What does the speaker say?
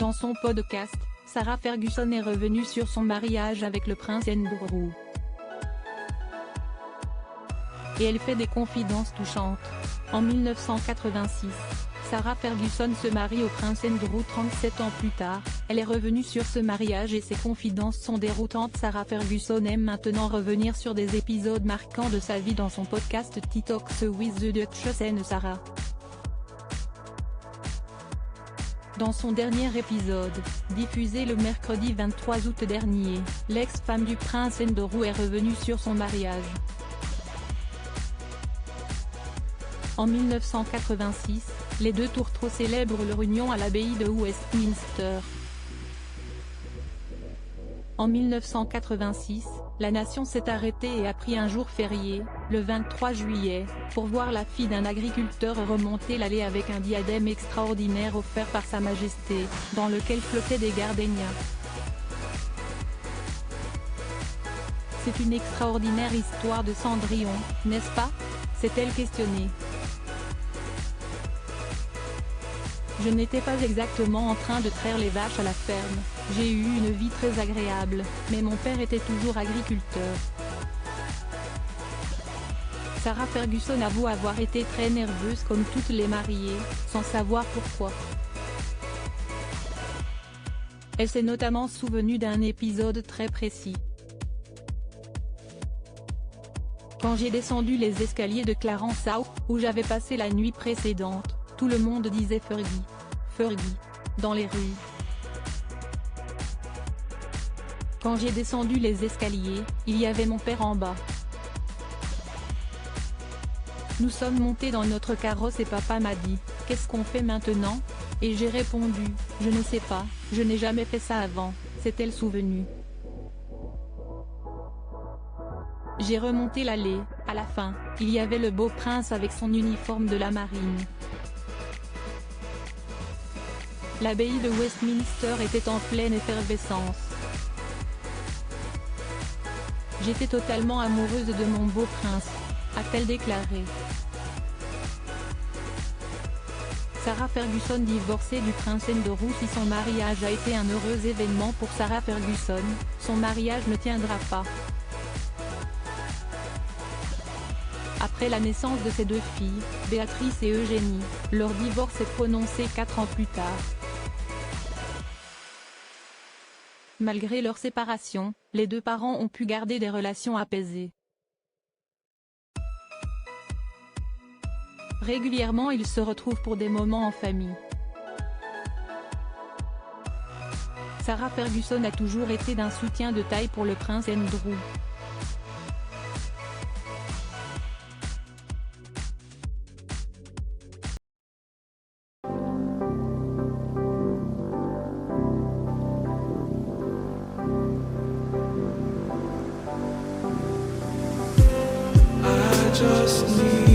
Dans son podcast, Sarah Ferguson est revenue sur son mariage avec le prince Andrew. Et elle fait des confidences touchantes. En 1986, Sarah Ferguson se marie au prince Andrew 37 ans plus tard. Elle est revenue sur ce mariage et ses confidences sont déroutantes. Sarah Ferguson aime maintenant revenir sur des épisodes marquants de sa vie dans son podcast Talks with the Duchess and Sarah. Dans son dernier épisode, diffusé le mercredi 23 août dernier, l'ex-femme du prince Andrew est revenue sur son mariage. En 1986, les deux tourtereaux célèbrent leur union à l'abbaye de Westminster. En 1986, la nation s'est arrêtée et a pris un jour férié, le 23 juillet, pour voir la fille d'un agriculteur remonter l'allée avec un diadème extraordinaire offert par Sa Majesté, dans lequel flottaient des gardénias. C'est une extraordinaire histoire de Cendrillon, n'est-ce pas ? S'est-elle questionnée. Je n'étais pas exactement en train de traire les vaches à la ferme, j'ai eu une vie très agréable, mais mon père était toujours agriculteur. Sarah Ferguson avoue avoir été très nerveuse comme toutes les mariées, sans savoir pourquoi. Elle s'est notamment souvenue d'un épisode très précis. Quand j'ai descendu les escaliers de Clarence House, où j'avais passé la nuit précédente, tout le monde disait Fergie, Fergie, dans les rues. Quand j'ai descendu les escaliers, il y avait mon père en bas. Nous sommes montés dans notre carrosse et papa m'a dit, « Qu'est-ce qu'on fait maintenant ?» Et j'ai répondu, « Je ne sais pas, je n'ai jamais fait ça avant », s'est-elle souvenue. J'ai remonté l'allée, à la fin, il y avait le beau prince avec son uniforme de la marine. L'abbaye de Westminster était en pleine effervescence. J'étais totalement amoureuse de mon beau prince, a-t-elle déclaré. Sarah Ferguson divorcée du prince Andrew. Si son mariage a été un heureux événement pour Sarah Ferguson, son mariage ne tiendra pas. Après la naissance de ses deux filles, Béatrice et Eugénie, leur divorce est prononcé 4 ans plus tard. Malgré leur séparation, les deux parents ont pu garder des relations apaisées. Régulièrement ils se retrouvent pour des moments en famille. Sarah Ferguson a toujours été d'un soutien de taille pour le prince Andrew. Just need